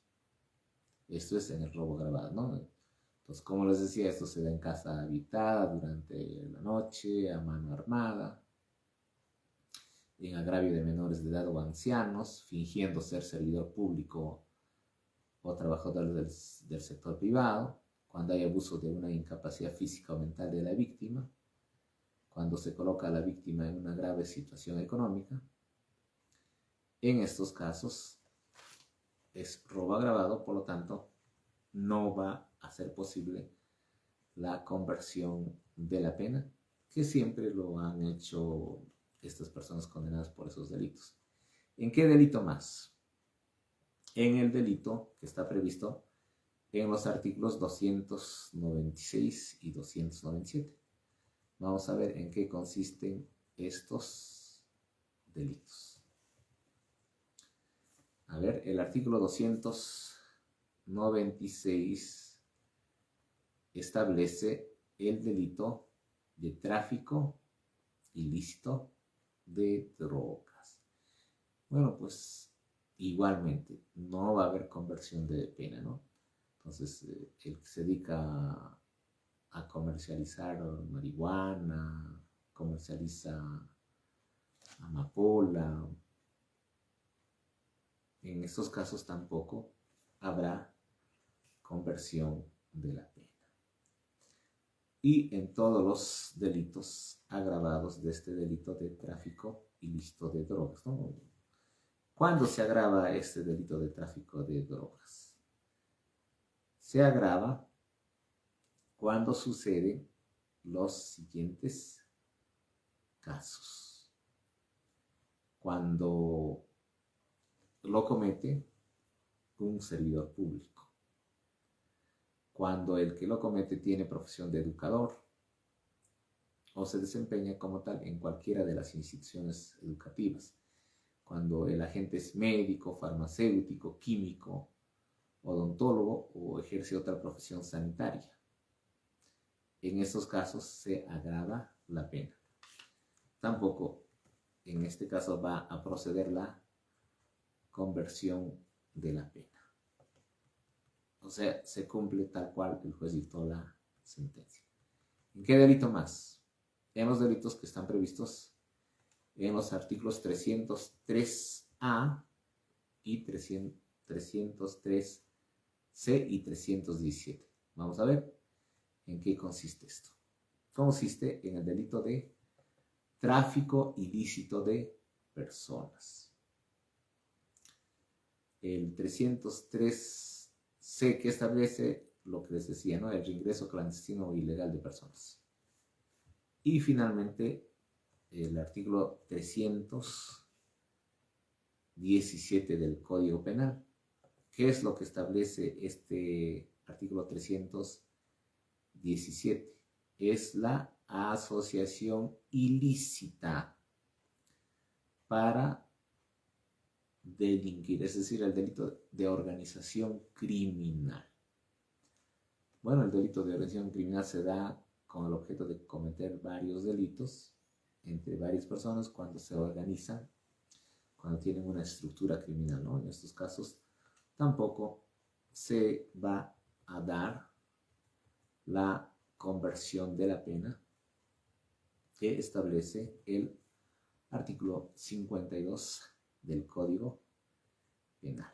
Esto es en el robo agravado, ¿no? Entonces, como les decía, esto se da en casa habitada durante la noche, a mano armada, en agravio de menores de edad o ancianos, fingiendo ser servidor público o trabajador del sector privado, cuando hay abuso de una incapacidad física o mental de la víctima, cuando se coloca a la víctima en una grave situación económica. En estos casos es robo agravado, por lo tanto, no va a ser posible la conversión de la pena, que siempre lo han hecho estas personas condenadas por esos delitos. ¿En qué delito más? En el delito que está previsto en los artículos 296 y 297. Vamos a ver en qué consisten estos delitos. A ver, el artículo 296 establece el delito de tráfico ilícito de drogas. Bueno, pues igualmente no va a haber conversión de pena, ¿no? Entonces, el que se dedica a comercializar marihuana, comercializa amapola, en estos casos tampoco habrá conversión de la pena. Y en todos los delitos agravados de este delito de tráfico ilícito de drogas, ¿no? ¿Cuándo se agrava este delito de tráfico de drogas? Se agrava cuando suceden los siguientes casos. Cuando lo comete un servidor público. Cuando el que lo comete tiene profesión de educador o se desempeña como tal en cualquiera de las instituciones educativas. Cuando el agente es médico, farmacéutico, químico, odontólogo o ejerce otra profesión sanitaria. En estos casos se agrava la pena. Tampoco en este caso va a proceder la conversión de la pena. O sea, se cumple tal cual el juez dictó la sentencia. ¿En qué delito más? En los delitos que están previstos en los artículos 303A y 303C y 317. Vamos a ver en qué consiste esto. Consiste en el delito de tráfico ilícito de personas. El 303C que establece lo que les decía, ¿no? El reingreso clandestino o ilegal de personas. Y finalmente el artículo 317 del Código Penal. ¿Qué es lo que establece este artículo 317? Es la asociación ilícita para delinquir, es decir, el delito de organización criminal. Bueno, el delito de organización criminal se da con el objeto de cometer varios delitos entre varias personas cuando se organizan, cuando tienen una estructura criminal, ¿no? En estos casos tampoco se va a dar la conversión de la pena que establece el artículo 52 del Código Penal.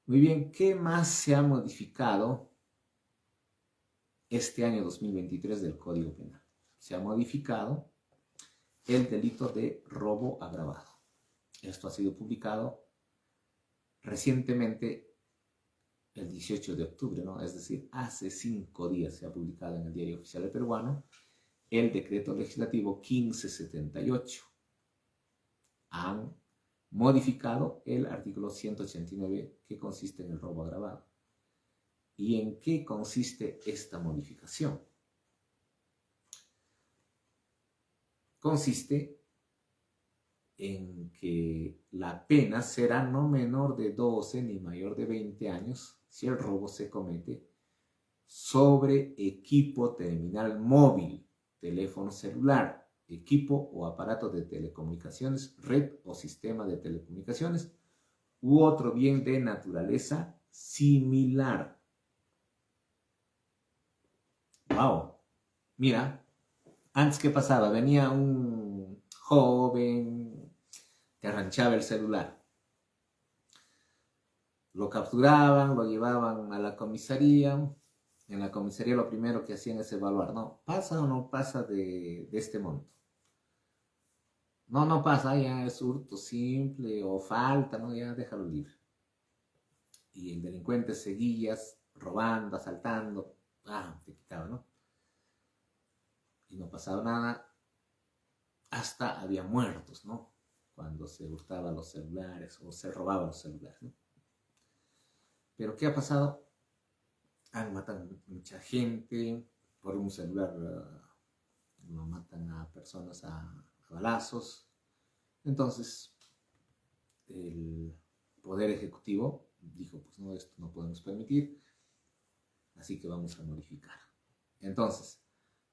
Muy bien, ¿qué más se ha modificado este año 2023 del Código Penal? Se ha modificado el delito de robo agravado. Esto ha sido publicado recientemente el 18 de octubre, ¿no? Es decir, hace 5 días se ha publicado en el Diario Oficial Peruano el decreto legislativo 1578. Han modificado el artículo 189 que consiste en el robo agravado. ¿Y en qué consiste esta modificación? Consiste en que la pena será no menor de 12 ni mayor de 20 años si el robo se comete sobre equipo terminal móvil, teléfono celular, equipo o aparato de telecomunicaciones, red o sistema de telecomunicaciones u otro bien de naturaleza similar. ¡Wow! Mira, antes, ¿qué pasaba? Venía un joven, te arranchaba el celular. Lo capturaban, lo llevaban a la comisaría. En la comisaría lo primero que hacían es evaluar, ¿no? ¿Pasa o no pasa de este monto? No, no pasa, ya es hurto simple o falta, ¿no? Ya déjalo libre. Y el delincuente seguía robando, asaltando. Te quitaba, ¿no? Y no pasaba nada. Hasta había muertos, ¿no? Cuando se hurtaban los celulares o se robaban los celulares, ¿no? Pero ¿qué ha pasado? Han matado mucha gente por un celular, no matan a personas a balazos. Entonces, el Poder Ejecutivo dijo, pues no, esto no podemos permitir, así que vamos a modificar. Entonces,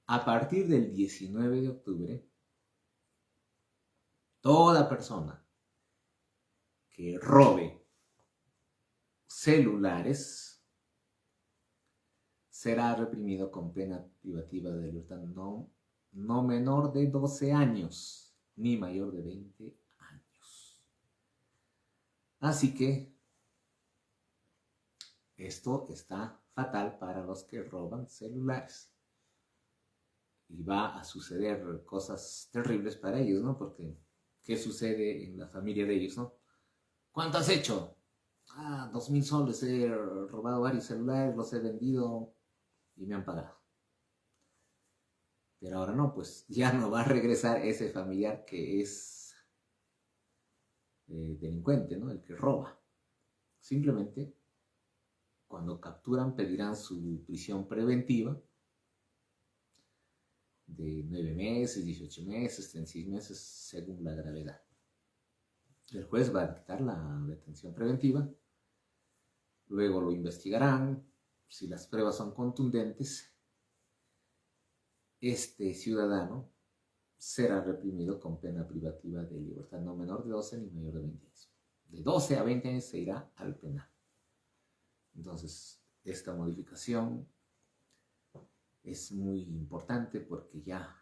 a partir del 19 de octubre, toda persona que robe celulares será reprimido con pena privativa de libertad no menor de 12 años, ni mayor de 20 años. Así que esto está fatal para los que roban celulares. Y va a suceder cosas terribles para ellos, ¿no? Porque, ¿qué sucede en la familia de ellos, no? ¿Cuánto has hecho? 2,000 soles, he robado varios celulares, los he vendido y me han pagado. Pero ahora no, pues ya no va a regresar ese familiar que es delincuente, ¿no? El que roba. Simplemente, cuando capturan, pedirán su prisión preventiva de 9 meses, 18 meses, 36 meses, según la gravedad. El juez va a dictar la detención preventiva, luego lo investigarán. Si las pruebas son contundentes, este ciudadano será reprimido con pena privativa de libertad no menor de 12 ni mayor de 20 años. De 12 a 20 años se irá al penal. Entonces, esta modificación es muy importante porque ya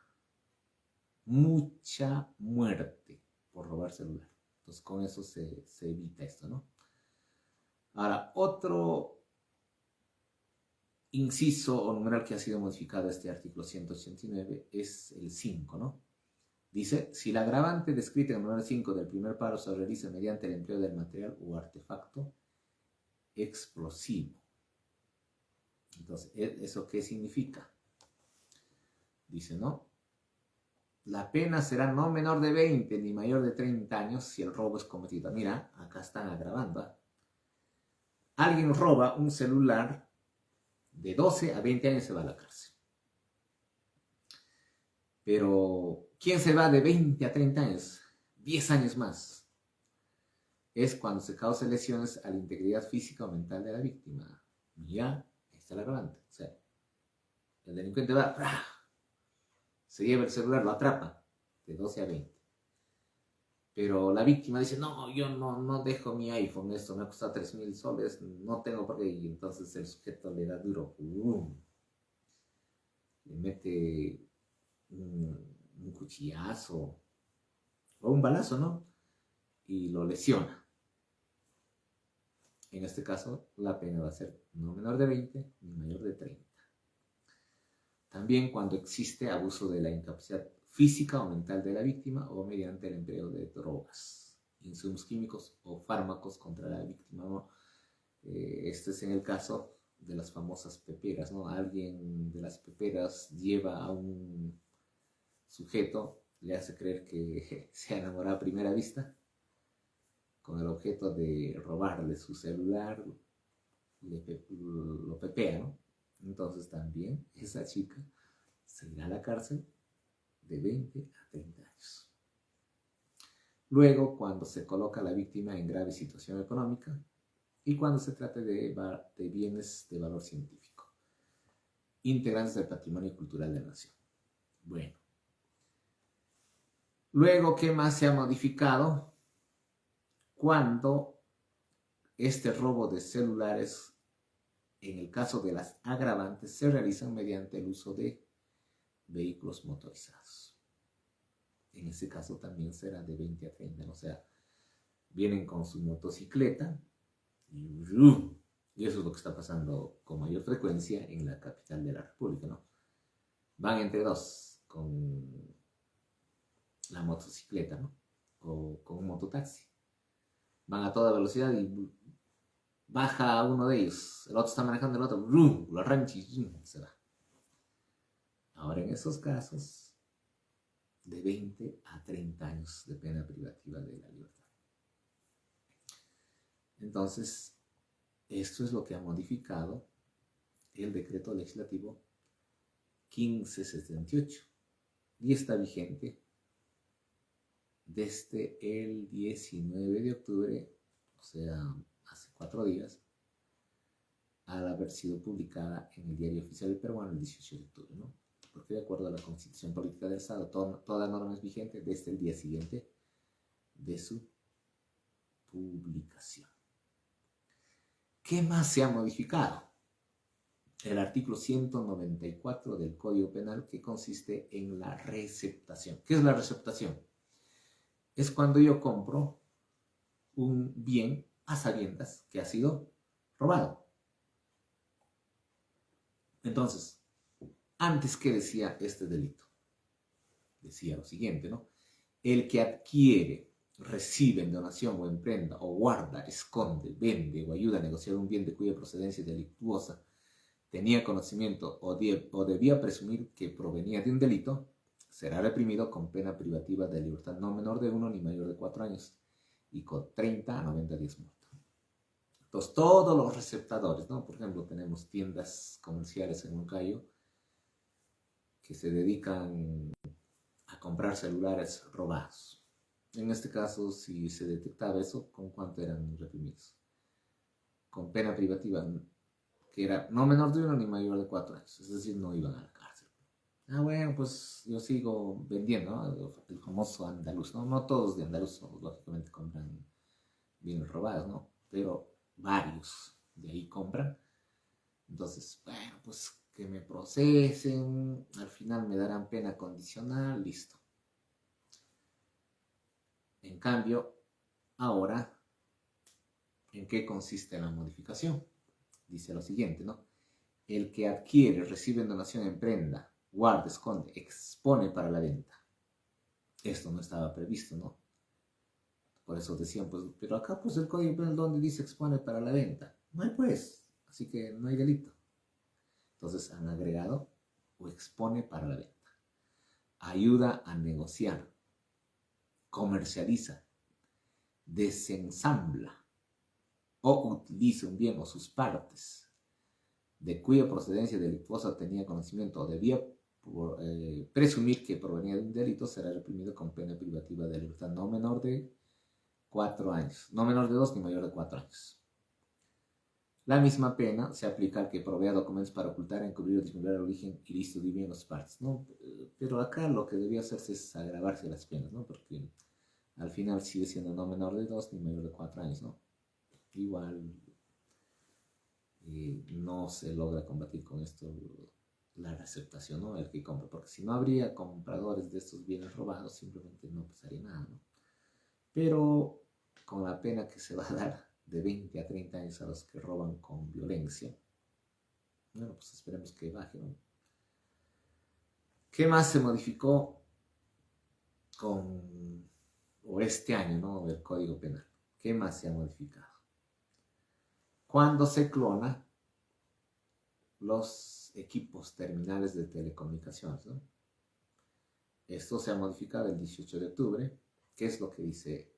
mucha muerte por robar celular. Entonces, con eso se evita esto, ¿no? Ahora, otro inciso o numeral que ha sido modificado este artículo 189 es el 5, ¿no? Dice, si la agravante descrita en el numeral 5 del primer párrafo se realiza mediante el empleo del material o artefacto explosivo. Entonces, ¿eso qué significa? Dice, ¿no? La pena será no menor de 20 ni mayor de 30 años si el robo es cometido. Mira, acá están agravando. Alguien roba un celular, de 12 a 20 años se va a la cárcel. Pero, ¿quién se va de 20 a 30 años? 10 años más. Es cuando se causan lesiones a la integridad física o mental de la víctima. Mira, ahí está el agravante. O sea, el delincuente va, se lleva el celular, lo atrapa, de 12 a 20. Pero la víctima dice, no, yo no dejo mi iPhone, esto me ha costado 3,000 soles, no tengo por qué. Y entonces el sujeto le da duro, le mete un cuchillazo o un balazo, ¿no? Y lo lesiona. En este caso, la pena va a ser no menor de 20 ni mayor de 30. También cuando existe abuso de la incapacidad física o mental de la víctima o mediante el empleo de drogas, insumos químicos o fármacos contra la víctima, ¿no? Este es en el caso de las famosas peperas, ¿no? Alguien de las peperas lleva a un sujeto, le hace creer que se ha enamorado a primera vista, con el objeto de robarle su celular, lo pepea, ¿no? Entonces también esa chica se irá a la cárcel de 20 a 30 años. Luego, cuando se coloca a la víctima en grave situación económica y cuando se trate de bienes de valor científico, integrantes del patrimonio cultural de la nación. Bueno. Luego, ¿qué más se ha modificado? Cuando este robo de celulares, en el caso de las agravantes, se realizan mediante el uso de vehículos motorizados. En este caso también será de 20 a 30, ¿no? O sea, vienen con su motocicleta y eso es lo que está pasando con mayor frecuencia en la capital de la República, ¿no? Van entre dos con la motocicleta, ¿no? O con un mototaxi. Van a toda velocidad y baja uno de ellos, el otro está manejando el otro, lo arranca y se va. Ahora en esos casos, de 20 a 30 años de pena privativa de la libertad. Entonces, esto es lo que ha modificado el decreto legislativo 1578 y está vigente desde el 19 de octubre, o sea, hace 4 días, al haber sido publicada en el Diario Oficial del Peruano el 18 de octubre, ¿no? Porque de acuerdo a la Constitución Política del Estado, toda norma es vigente desde el día siguiente de su publicación. ¿Qué más se ha modificado? El artículo 194 del Código Penal, que consiste en la receptación. ¿Qué es la receptación? Es cuando yo compro un bien a sabiendas que ha sido robado. Entonces, antes, ¿qué decía este delito? Decía lo siguiente, ¿no? El que adquiere, recibe en donación o en prenda, o guarda, esconde, vende o ayuda a negociar un bien de cuya procedencia delictuosa tenía conocimiento o debía presumir que provenía de un delito, será reprimido con pena privativa de libertad no menor de 1 ni mayor de 4 años y con 30 a 90 días multa. Entonces, todos los receptadores, ¿no? Por ejemplo, tenemos tiendas comerciales en Moncayo que se dedican a comprar celulares robados. En este caso, si se detectaba eso, ¿con cuánto eran reprimidos? Con pena privativa, que era no menor de 1 ni mayor de 4 años, es decir, no iban a la cárcel. Bueno, pues yo sigo vendiendo, ¿no? El famoso andaluz, ¿no? No todos de andaluz, lógicamente, compran bienes robados, ¿no? Pero varios de ahí compran. Entonces, bueno, pues que me procesen, al final me darán pena condicional, listo. En cambio, ahora, ¿en qué consiste la modificación? Dice lo siguiente, ¿no? El que adquiere, recibe en donación en prenda, guarda, esconde, expone para la venta. Esto no estaba previsto, ¿no? Por eso decían, pues, pero acá pues el Código Penal donde dice expone para la venta. No hay pues, así que no hay delito. Entonces han agregado o expone para la venta. Ayuda a negociar, comercializa, desensambla o utiliza un bien o sus partes de cuya procedencia delictuosa tenía conocimiento o debía presumir que provenía de un delito, será reprimido con pena privativa de libertad no menor de 4 años, no menor de 2 ni mayor de 4 años. La misma pena se aplica al que provea documentos para ocultar, encubrir o disimular el origen ilícito de bien o sus partes, ¿no? Pero acá lo que debía hacerse es agravarse las penas, ¿no? Porque al final sigue siendo no menor de 2 ni mayor de 4 años, ¿no? Igual no se logra combatir con esto la receptación, ¿no? El que compra, porque si no habría compradores de estos bienes robados, simplemente no pasaría nada, ¿no? Pero con la pena que se va a dar de 20 a 30 años a los que roban con violencia, bueno, pues esperemos que baje, ¿no? ¿Qué más se modificó o este año, ¿no? Del Código Penal? ¿Qué más se ha modificado? Cuando se clona los equipos terminales de telecomunicaciones, ¿no? Esto se ha modificado el 18 de octubre. ¿Qué es lo que dice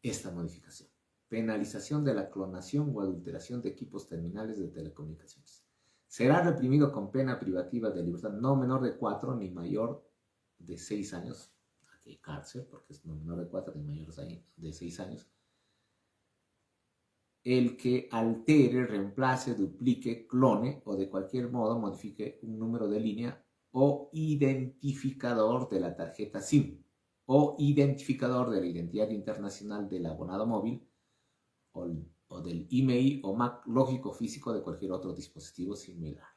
esta modificación? Penalización de la clonación o adulteración de equipos terminales de telecomunicaciones. Será reprimido con pena privativa de libertad no menor de 4 ni mayor de 6 años. Aquí cárcel, porque es no menor de 4 ni mayor de 6 años. El que altere, reemplace, duplique, clone o de cualquier modo modifique un número de línea o identificador de la tarjeta SIM o identificador de la identidad internacional del abonado móvil o del email o Mac lógico físico de cualquier otro dispositivo similar.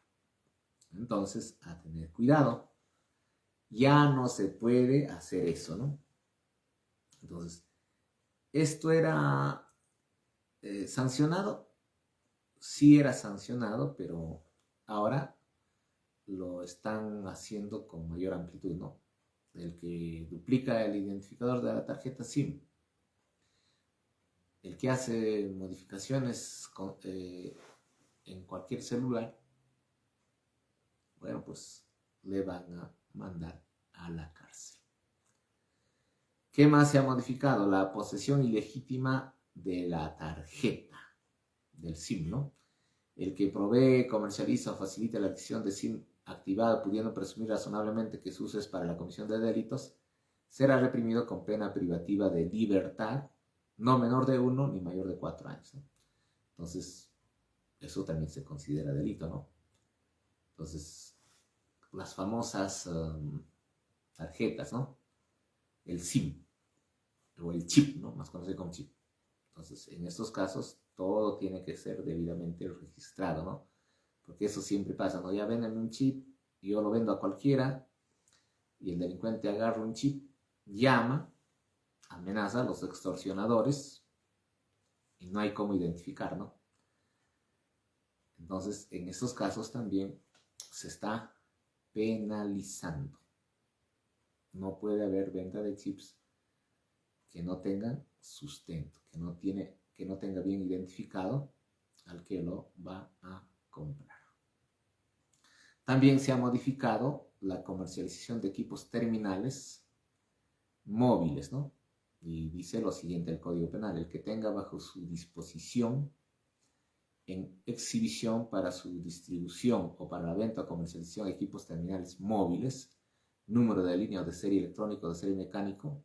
Entonces, a tener cuidado. Ya no se puede hacer eso, ¿no? Entonces, esto era sancionado. Sí era sancionado, pero ahora lo están haciendo con mayor amplitud, ¿no? El que duplica el identificador de la tarjeta SIM, el que hace modificaciones en cualquier celular, bueno, pues le van a mandar a la cárcel. ¿Qué más se ha modificado? La posesión ilegítima de la tarjeta, del SIM, ¿no? El que provee, comercializa o facilita la adquisición de SIM activada, pudiendo presumir razonablemente que su uso es para la comisión de delitos, será reprimido con pena privativa de libertad, no menor de 1 ni mayor de 4 años, ¿no? Entonces, eso también se considera delito, ¿no? Entonces, las famosas tarjetas, ¿no? El SIM, o el chip, ¿no? Más conocido como chip. Entonces, en estos casos, todo tiene que ser debidamente registrado, ¿no? Porque eso siempre pasa, ¿no? Ya venden un chip, y yo lo vendo a cualquiera, y el delincuente agarra un chip, llama, amenaza a los extorsionadores, y no hay cómo identificar, ¿no? Entonces, en estos casos también se está penalizando. No puede haber venta de chips que no tengan sustento, que no tenga bien identificado al que lo va a comprar. También se ha modificado la comercialización de equipos terminales móviles, ¿no? Y dice lo siguiente el Código Penal: el que tenga bajo su disposición en exhibición para su distribución o para la venta o comercialización de equipos terminales móviles, número de línea o de serie electrónico, de serie mecánico,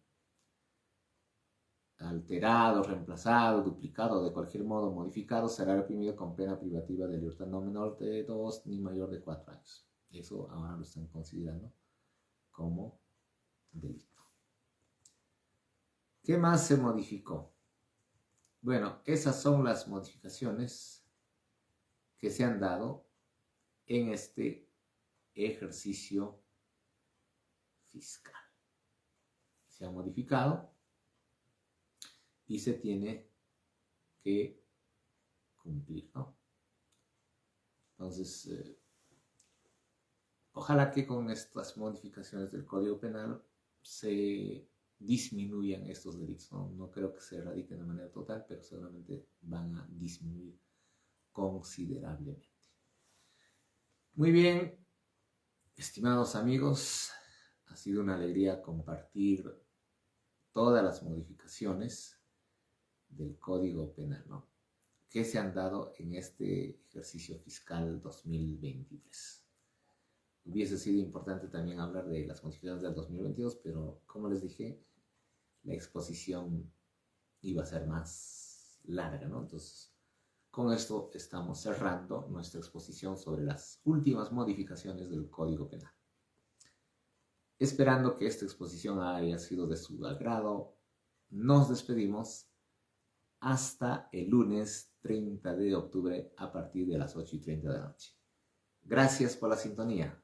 alterado, reemplazado, duplicado o de cualquier modo modificado, será reprimido con pena privativa de libertad no menor de 2 ni mayor de 4 años. Eso ahora lo están considerando como delito. ¿Qué más se modificó? Bueno, esas son las modificaciones que se han dado en este ejercicio fiscal. Se ha modificado y se tiene que cumplir, ¿no? Entonces, ojalá que con estas modificaciones del Código Penal se disminuyan estos delitos, ¿no? No creo que se erradiquen de manera total, pero seguramente van a disminuir considerablemente. Muy bien, estimados amigos, ha sido una alegría compartir todas las modificaciones del Código Penal, ¿no?, que se han dado en este ejercicio fiscal 2023. Hubiese sido importante también hablar de las modificaciones del 2022, pero como les dije, la exposición iba a ser más larga, ¿no? Entonces, con esto estamos cerrando nuestra exposición sobre las últimas modificaciones del Código Penal. Esperando que esta exposición haya sido de su agrado, nos despedimos hasta el lunes 30 de octubre a partir de las 8:30 de la noche. Gracias por la sintonía.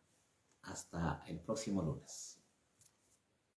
Hasta el próximo lunes.